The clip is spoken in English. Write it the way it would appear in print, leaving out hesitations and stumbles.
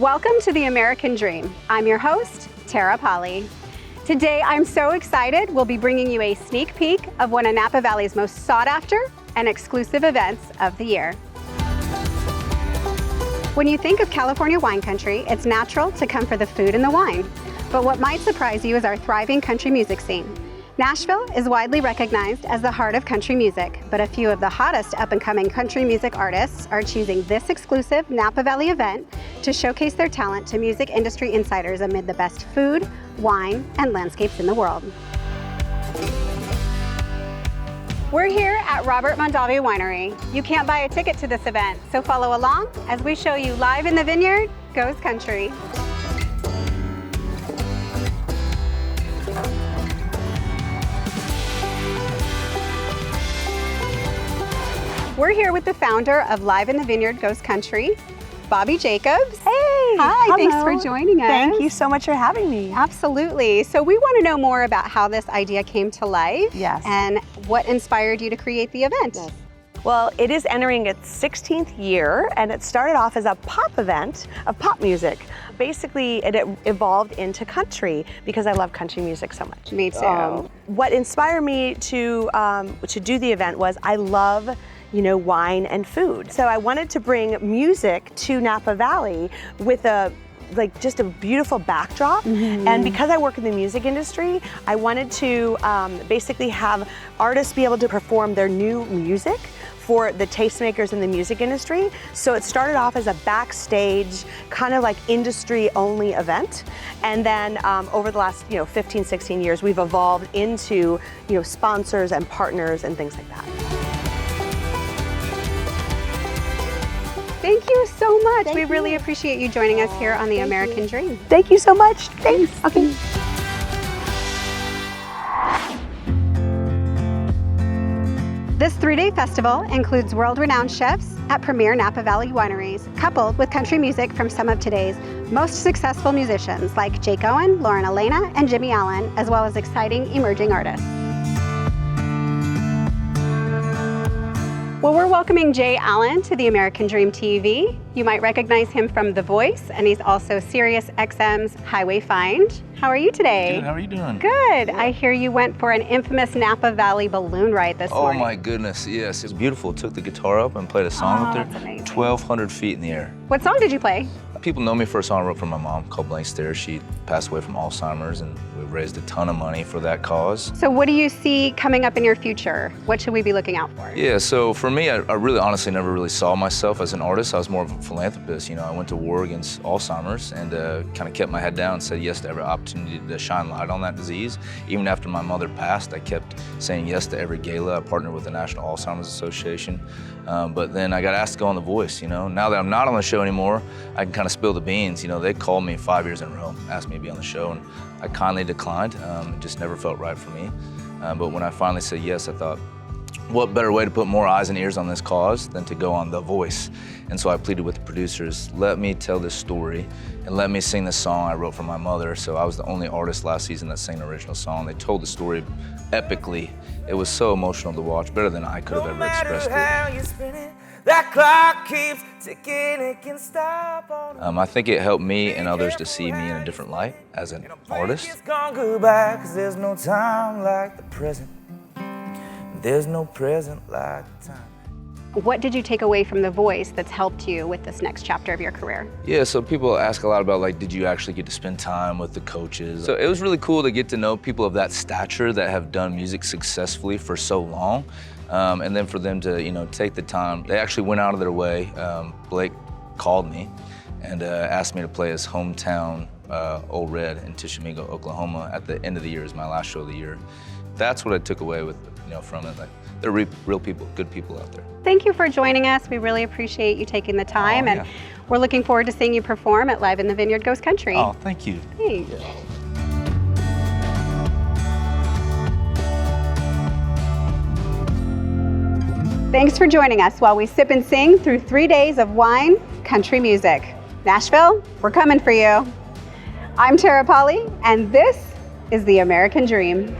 Welcome to the American Dream. I'm your host, Tara Polley. Today, I'm so excited. We'll be bringing you a sneak peek of one of Napa Valley's most sought after and exclusive events of the year. When you think of California wine country, it's natural to come for the food and the wine. But what might surprise you is our thriving country music scene. Nashville is widely recognized as the heart of country music, but a few of the hottest up-and-coming country music artists are choosing this exclusive Napa Valley event to showcase their talent to music industry insiders amid the best food, wine, and landscapes in the world. We're here at Robert Mondavi Winery. You can't buy a ticket to this event, so follow along as we show you live in the Vineyard Goes Country. We're here with the founder of Live in the Vineyard Goes Country, Bobbii Jacobs. Hey! Hi, hello. Thanks for joining us. Thank you so much for having me. Absolutely. So we want to know more about how this idea came to life. Yes. And what inspired you to create the event. Yes. Well, it is entering its 16th year, and it started off as a pop event of pop music. Basically, it evolved into country because I love country music so much. Me too. What inspired me to do the event was I love wine and food. So I wanted to bring music to Napa Valley with just a beautiful backdrop. Mm-hmm. And because I work in the music industry, I wanted to basically have artists be able to perform their new music for the tastemakers in the music industry. So it started off as a backstage, kind of like industry-only event. And then over the last 15, 16 years, we've evolved into sponsors and partners and things like that. Thank you so much. We really appreciate you joining us here on the American Dream. Thank you so much. Thanks. Okay. This 3-day festival includes world-renowned chefs at premier Napa Valley wineries, coupled with country music from some of today's most successful musicians like Jake Owen, Alaina, and Jimmy Allen, as well as exciting emerging artists. Well, we're welcoming Jay Allen to the American Dream TV. You might recognize him from The Voice, and he's also Sirius XM's Highway Find. How are you today? Good, how are you doing? Good. I hear you went for an infamous Napa Valley balloon ride this morning. Oh my goodness, yes, it's beautiful. Took the guitar up and played a song up there. That's amazing. 1,200 feet in the air. What song did you play? People know me for a song I wrote for my mom called Blank Stare. She passed away from Alzheimer's, and we raised a ton of money for that cause. So what do you see coming up in your future? What should we be looking out for? Yeah, so for me, I really honestly never really saw myself as an artist. I was more of a philanthropist. I went to war against Alzheimer's and kind of kept my head down and said yes to every opportunity to shine light on that disease. Even after my mother passed, I kept saying yes to every gala. I partnered with the National Alzheimer's Association. But then I got asked to go on The Voice. Now that I'm not on the show anymore, I can kind of spill the beans. They called me 5 years in a row, asked me to be on the show, and I kindly declined. It just never felt right for me. But when I finally said yes, I thought, what better way to put more eyes and ears on this cause than to go on The Voice? And so I pleaded with the producers, let me tell this story and let me sing the song I wrote for my mother. So I was the only artist last season that sang the original song. They told the story epically. It was so emotional to watch, better than I could have ever expressed it. That clock keeps ticking, it can stop on. I think it helped me and others to see me in a different light as an artist. It's gone goodbye, 'cause there's no time like the present. There's no present like the time. What did you take away from The Voice that's helped you with this next chapter of your career? Yeah, so people ask a lot about did you actually get to spend time with the coaches? So it was really cool to get to know people of that stature that have done music successfully for so long. And then for them to, take the time. They actually went out of their way. Blake called me and asked me to play his hometown Old Red in Tishomingo, Oklahoma at the end of the year as my last show of the year. That's what I took away from it. They're real people, good people out there. Thank you for joining us. We really appreciate you taking the time, and we're looking forward to seeing you perform at Live in the Vineyard Goes Country. Oh, thank you. Thanks. Yeah. Thanks for joining us while we sip and sing through 3 days of wine, country music. Nashville, we're coming for you. I'm Tara Polley, and this is the American Dream.